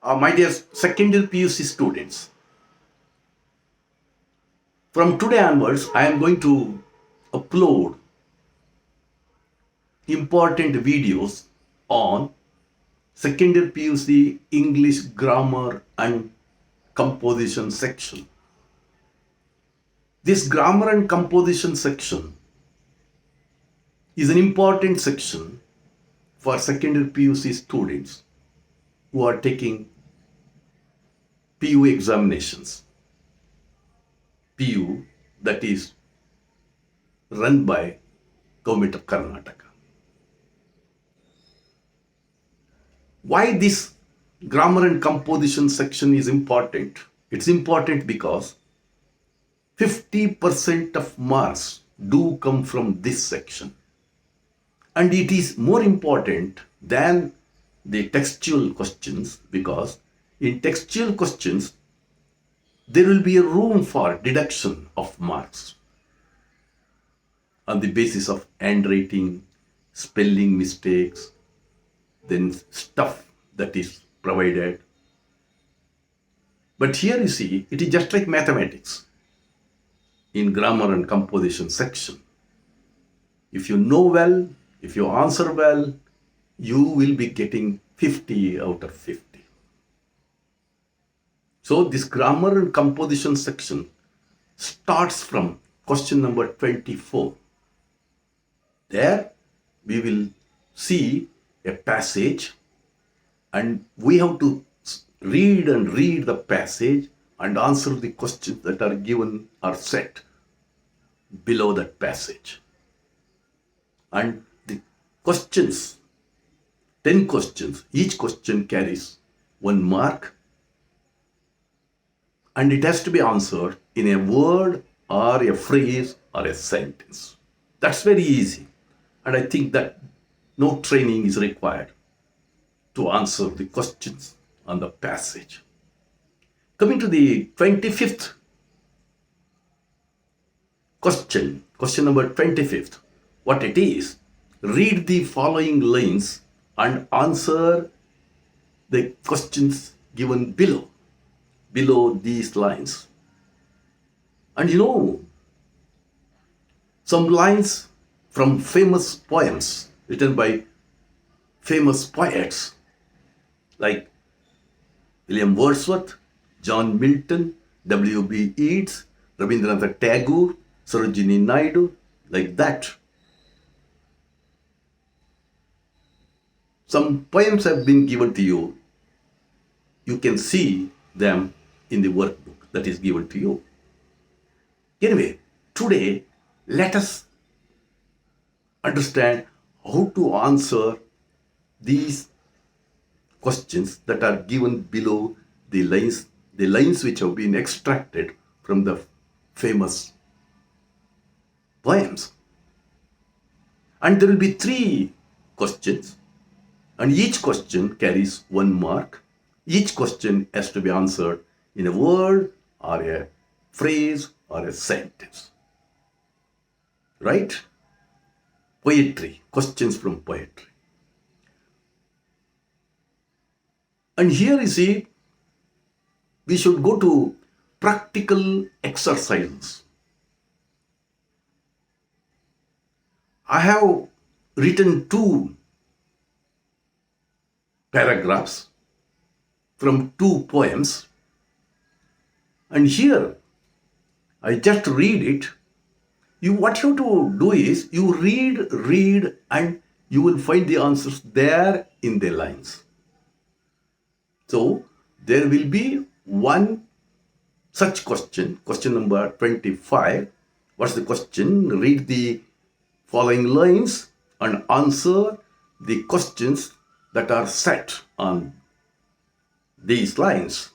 My dear second year PUC students, from today onwards, I am going to upload important videos on second year PUC English grammar and composition section. This grammar and composition section is an important section for second year PUC students who are taking PU examinations. PU, that is run by Government of Karnataka. Why this grammar and composition section is important? It's important because 50% of marks do come from this section. And it is more important than the textual questions because in textual questions, there will be a room for deduction of marks on the basis of handwriting, spelling mistakes, then stuff that is provided. But here you see, it is just like mathematics in grammar and composition section. If you know well, if you answer well, you will be getting 50 out of 50. So this grammar and composition section starts from question number 24. There we will see a passage and we have to read the passage and answer the questions that are given or set below that passage. And the questions, 10 questions, each question carries 1 mark and it has to be answered in a word or a phrase or a sentence. That's very easy. And I think that no training is required to answer the questions on the passage. Coming to the 25th question number 25th, what it is, read the following lines and answer the questions given below these lines. And you know, some lines from famous poems written by famous poets like William Wordsworth, John Milton, W.B. Yeats, Rabindranath Tagore, Sarojini Naidu, like that. Some poems have been given to you. You can see them in the workbook that is given to you. Anyway, today let us understand how to answer these questions that are given below the lines which have been extracted from the famous poems. And there will be 3 questions and each question carries 1 mark. Each question has to be answered in a word or a phrase or a sentence. Right? Poetry, questions from poetry. And here you see, we should go to practical exercises. I have written 2 paragraphs from 2 poems. And here, I just read it. What you have to do is, you read and you will find the answers there in the lines. So, there will be 1 such question number 25. What's the question? Read the following lines and answer the questions that are set on these lines.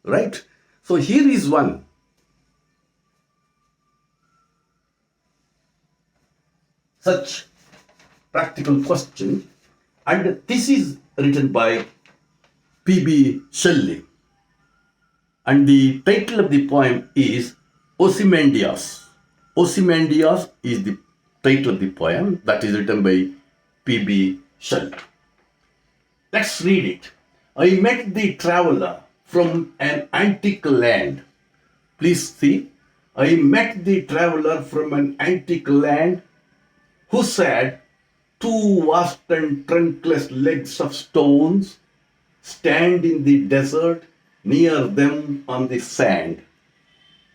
Right? So, here is one. Such practical question, and this is written by P.B. Shelley, and the title of the poem is Ozymandias. Ozymandias is the title of the poem that is written by P.B. Shelley. Let's read it. I met the traveler from an antique land. Please see, I met the traveler from an antique land who said, two vast and trunkless legs of stones stand in the desert, near them on the sand.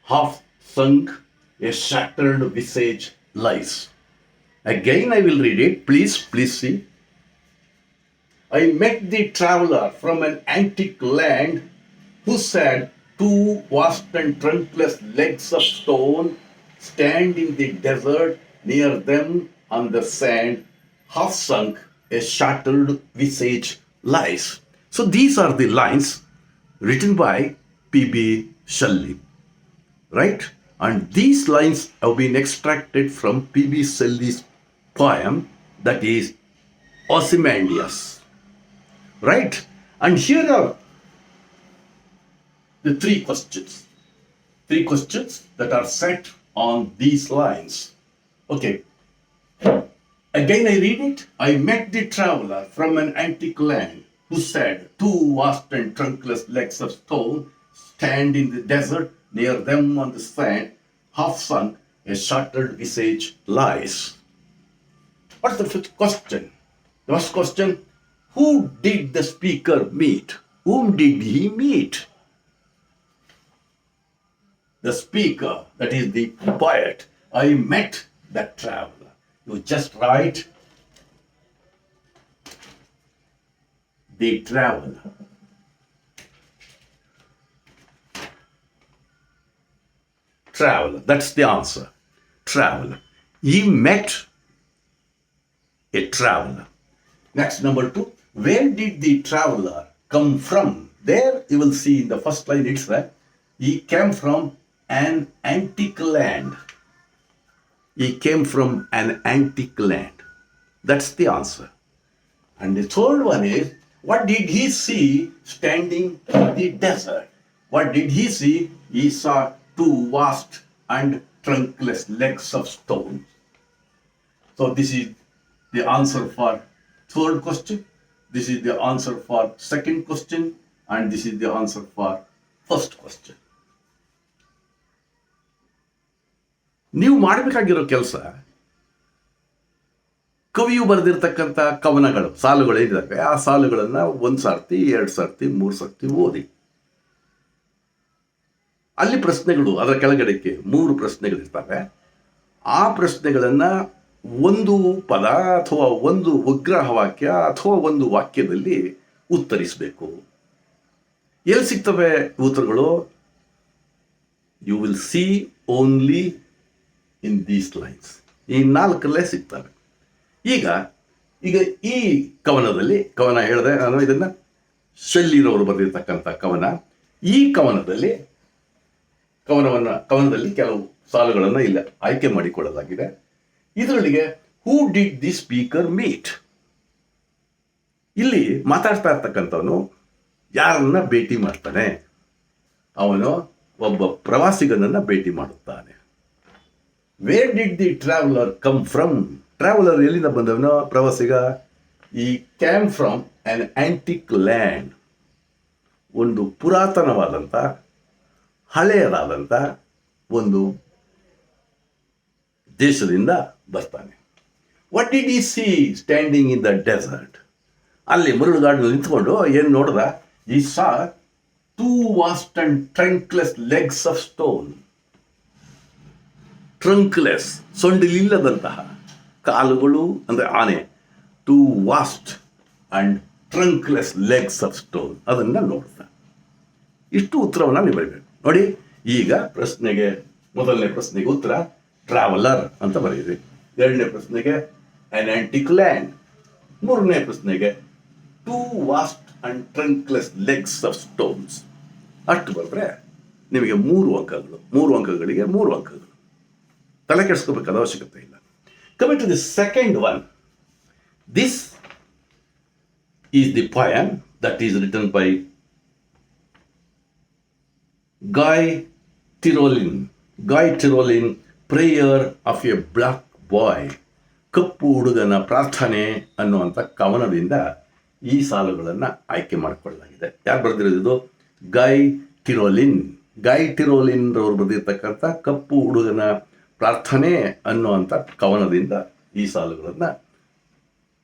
Half sunk, a shattered visage lies. Again I will read it. Please see. I met the traveler from an antique land who said, two vast and trunkless legs of stone stand in the desert, near them on the sand, half sunk, a shattered visage lies. So these are the lines written by P.B. Shelley, right? And these lines have been extracted from P.B. Shelley's poem, that is Ozymandias, right? And here are the three questions that are set on these lines. Okay, again I read it. I met the traveler from an antique land who said, two vast and trunkless legs of stone stand in the desert, near them on the sand, half sunk, a shattered visage lies. What's the first question? The first question, who did the speaker meet? Whom did he meet? The speaker, that is the poet. I met that traveler. You just write the traveler. Traveler, that's the answer. Traveler. He met a traveler. Next, number two, where did the traveler come from? There you will see in the first line itself, he came from an antique land. He came from an antique land. That's the answer. And the third one is, what did he see standing in the desert? What did he see? He saw two vast and trunkless legs of stone. So this is the answer for third question. This is the answer for second question. And this is the answer for first question. ನೀವು ಮಾಡಬೇಕಾಗಿರೋ ಕೆಲಸ, ಕವಿಯು ಬರೆದಿರ್ತಕ್ಕಂಥ ಕವನಗಳು, ಸಾಲುಗಳು ಏನಿದ್ದಾವೆ, ಆ ಸಾಲುಗಳನ್ನು 1 ಸರ್ತಿ 2 ಸರ್ತಿ 3 ಸರ್ತಿ ಓದಿ. ಅಲ್ಲಿ ಪ್ರಶ್ನೆಗಳು, ಅದರ ಕೆಳಗಡೆಗೆ 3 ಪ್ರಶ್ನೆಗಳಿರ್ತವೆ. ಆ ಪ್ರಶ್ನೆಗಳನ್ನು ಒಂದು ಪದ ಅಥವಾ ಒಂದು ವಿಗ್ರಹ ವಾಕ್ಯ ಅಥವಾ ಒಂದು ವಾಕ್ಯದಲ್ಲಿ ಉತ್ತರಿಸಬೇಕು. ಎಲ್ಲಿ ಸಿಗ್ತವೆ ಉತ್ತರಗಳು? You will see only in these lines. ಈ 4 ಸಿಗ್ತವೆ. ಈಗ ಈ ಕವನ ಹೇಳಿದೆ ನಾನು, ಇದನ್ನು ಶೆಲ್ಲಿರವರು ಬರೆದಿರ್ತಕ್ಕಂಥ ಕವನ. ಈ ಕವನದಲ್ಲಿ ಕೆಲವು ಸಾಲುಗಳನ್ನು ಇಲ್ಲ ಆಯ್ಕೆ ಮಾಡಿಕೊಳ್ಳಲಾಗಿದೆ. ಇದರೊಳಗೆ who did the speaker meet? ಇಲ್ಲಿ ಮಾತಾಡ್ತಾ ಇರ್ತಕ್ಕಂಥವನು ಯಾರನ್ನ ಭೇಟಿ ಮಾಡ್ತಾನೆ? ಅವನು ಒಬ್ಬ ಪ್ರವಾಸಿಗನನ್ನ ಭೇಟಿ ಮಾಡುತ್ತಾನೆ. Where did the traveller come from? Traveller ಎಲ್ಲಿಂದ ಬಂದವನು? ಪ್ರವಾಸಿಗ. He came from an antique land, ಒಂದು ಪುರಾತನವಾದಂಥ ಹಳೆಯದಾದಂಥ ಒಂದು ದೇಶದಿಂದ ಬರ್ತಾನೆ. What did he see standing in the desert? ಅಲ್ಲಿ ಮರಳುಗಾಡು ನಿಂತ್ಕೊಂಡು ಏನು ನೋಡ್ದ? He saw two vast and trunkless legs of stone. Trunkless, ಸೊಂಡಿಲಿಲ್ಲದಂತಹ ಕಾಲುಗಳು ಅಂದರೆ ಆನೆ. Two vast and trunkless legs of stone, ಅದನ್ನು ನೋಡ್ತಾ. ಇಷ್ಟು ಉತ್ತರವನ್ನು ನೀವು ಬರೀಬೇಕು. ನೋಡಿ, ಈಗ ಪ್ರಶ್ನೆಗೆ, ಮೊದಲನೇ ಪ್ರಶ್ನೆಗೆ ಉತ್ತರ ಟ್ರಾವೆಲರ್ ಅಂತ ಬರೆಯಿರಿ. ಎರಡನೇ ಪ್ರಶ್ನೆಗೆ ಆನ್ ಆಂಟಿಕ್ ಲ್ಯಾಂಡ್. ಮೂರನೇ ಪ್ರಶ್ನೆಗೆ two vast and trunkless legs of stones. ಅಷ್ಟು ಬರೆದ್ರೆ ನಿಮಗೆ 3 ಅಂಕಗಳು. 3 ಅಂಕಗಳಿಗೆ 3 ಅಂಕಗಳು. ತಲೆ ಕೆಡಿಸ್ಕೋಬೇಕಾದ ಅವಶ್ಯಕತೆ ಇಲ್ಲ. Coming to the second one, this is the poem that is written by Guy Tirolin, prayer of a black boy, ಕಪ್ಪು ಹುಡುಗನ ಪ್ರಾರ್ಥನೆ ಅನ್ನುವಂಥ ಕವನದಿಂದ ಈ ಸಾಲುಗಳನ್ನು ಆಯ್ಕೆ ಮಾಡಿಕೊಳ್ಳಲಾಗಿದೆ. ಯಾರು ಬರೆದಿರೋದು? ಗೈ ಟಿರೋಲಿನ್. ಗೈ ಟಿರೋಲಿನ್ ರವರು ಬರೆದಿರ್ತಕ್ಕಂಥ ಕಪ್ಪು ಹುಡುಗನ ಪ್ರಾರ್ಥನೆ ಅನ್ನುವಂಥ ಕವನದಿಂದ ಈ ಸಾಲುಗಳನ್ನು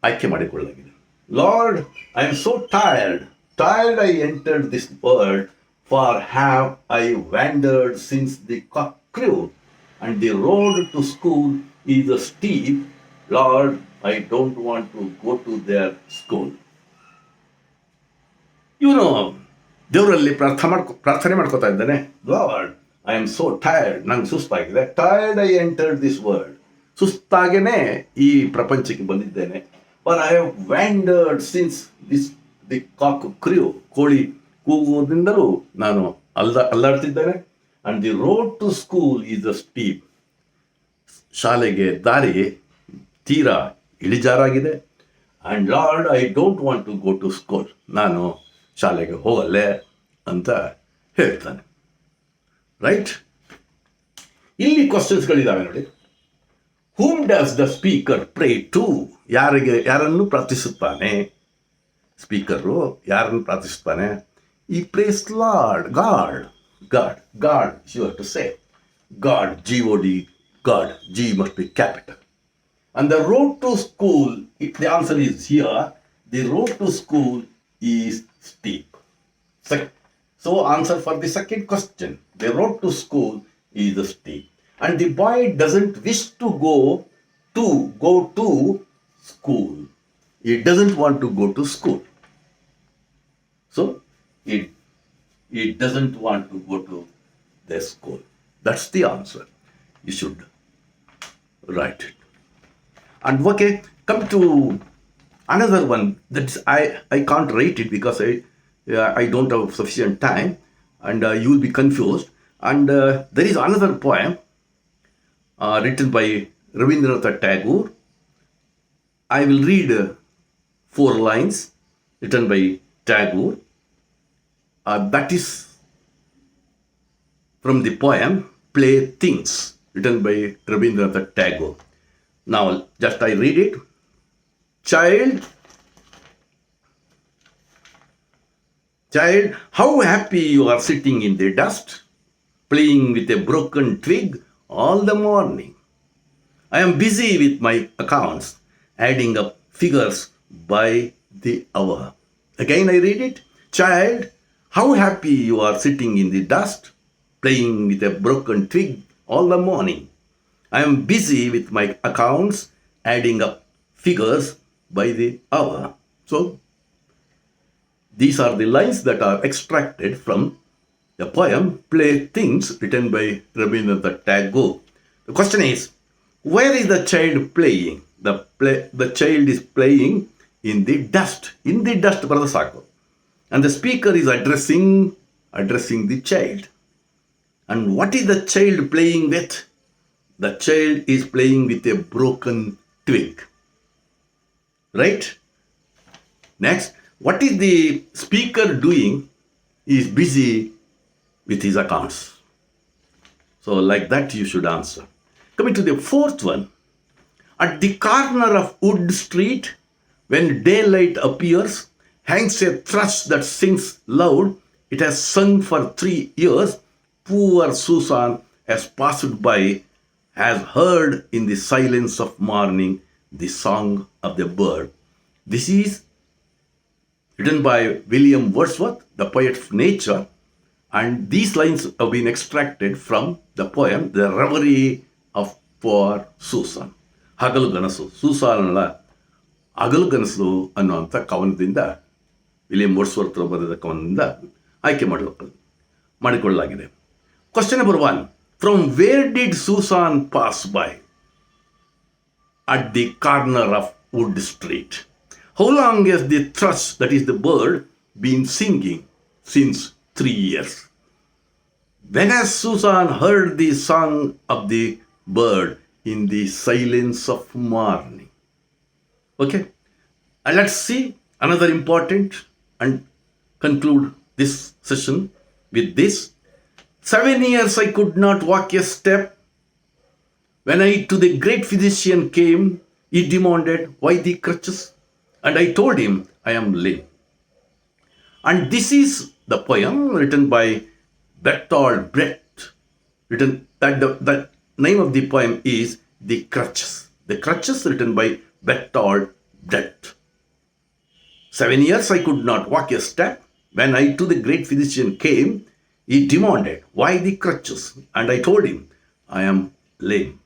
ಆಯ್ಕೆ ಮಾಡಿಕೊಳ್ಳಲಾಗಿದೆ. Lord, I am so tired I entered this world, for have I wandered since the cock crew, and the road to school is a steep. Lord, I don't want to go to their school. ಇವನು ದೇವರಲ್ಲಿ ಪ್ರಾರ್ಥನೆ ಮಾಡ್ಕೋತಾ ಇದ್ದಾನೆ. Lord, I am so tired, ನಂಗೆ ಸುಸ್ತಾಗಿದೆ. Tired I entered this world, ಸುಸ್ತಾಗೇನೆ ಈ ಪ್ರಪಂಚಕ್ಕೆ ಬಂದಿದ್ದೇನೆ. For I have wandered since the cock crew, ಕೋಳಿ ಕೂಗುವುದರಿಂದಲೂ ನಾನು ಅಲ್ಲಾಡ್ತಿದ್ದೇನೆ. And the road to school is a steep, ಶಾಲೆಗೆ ದಾರಿ ತೀರಾ ಇಳಿಜಾರಾಗಿದೆ. And Lord, I don't want to go to school, ನಾನು ಶಾಲೆಗೆ ಹೋಗಲ್ಲೇ ಅಂತ ಹೇಳ್ತಾನೆ. ರೈಟ್, ಇಲ್ಲಿ ಕ್ವಶನ್ಸ್ಗಳಿದ್ದಾವೆ ನೋಡಿ. Whom does the speaker pray to? ಯಾರನ್ನು ಪ್ರಾರ್ಥಿಸುತ್ತಾನೆ ಸ್ಪೀಕರು? ಯಾರನ್ನು ಪ್ರಾರ್ಥಿಸುತ್ತಾನೆ? ಈ praise Lord, God. You have to say God, God, God. G must be capital. And the road to school, the answer is here. The road to school is steep. So answer for the second question. The road to school is steep. And the boy doesn't wish to go to school. He doesn't want to go to school. So he doesn't want to go to the school. That's the answer. You should write it. And okay, come to another one. That's I can't write it because I don't have sufficient time, and you will be confused. And there is another poem written by Rabindranath Tagore. I will read 4 lines written by Tagore. That is from the poem Playthings, written by Rabindranath Tagore. Now, just I read it. Child, how happy you are sitting in the dust, playing with a broken twig all the morning. I am busy with my accounts, adding up figures by the hour. Again I read it. Child, how happy you are sitting in the dust, playing with a broken twig all the morning. I am busy with my accounts, adding up figures by the hour. So, these are the lines that are extracted from the poem Playthings, written by Rabindranath Tagore. The question is, where is the child playing? The child is playing in the dust. In the dust, brother Sako. And the speaker is addressing the child. And what is the child playing with? The child is playing with a broken twig. Right? Next, what is the speaker doing? He is busy with his accounts. So like that you should answer. Coming to the 4th one. At the corner of Wood Street, when daylight appears, hangs a thrush that sings loud. It has sung for 3 years. Poor Susan has passed by, has heard in the silence of morning the song of the bird. This is written by William Wordsworth, the poet of nature, and these lines have been extracted from the poem The Reverie of Poor Susan. ಹಗಲುಗನಸು, ಸೂಸಾನಳ ಹಗಲುಗನಸು ಅನ್ನುವಂಥ ಕವನದಿಂದ, William Wordsworth ಬರೆದ ಕವನದಿಂದ ಆಯ್ಕೆ ಮಾಡಿಕೊಳ್ಳಲಾಗಿದೆ. Question number 1. From where did Susan pass by? At the corner of Wood Street. How long has the thrush, that is the bird, been singing? Since 3 years. When has Susan heard the song of the bird? In the silence of morning. Okay. And let's see another important and conclude this session with this. 7 years I could not walk a step. When I to the great physician came, he demanded, why the crutches? And I told him, I am lame. And this is the poem written by Bertolt Brecht. The name of the poem is The Crutches. The Crutches, written by Bertolt Brecht. 7 years I could not walk a step. When I to the great physician came, he demanded, why the crutches? And I told him, I am lame.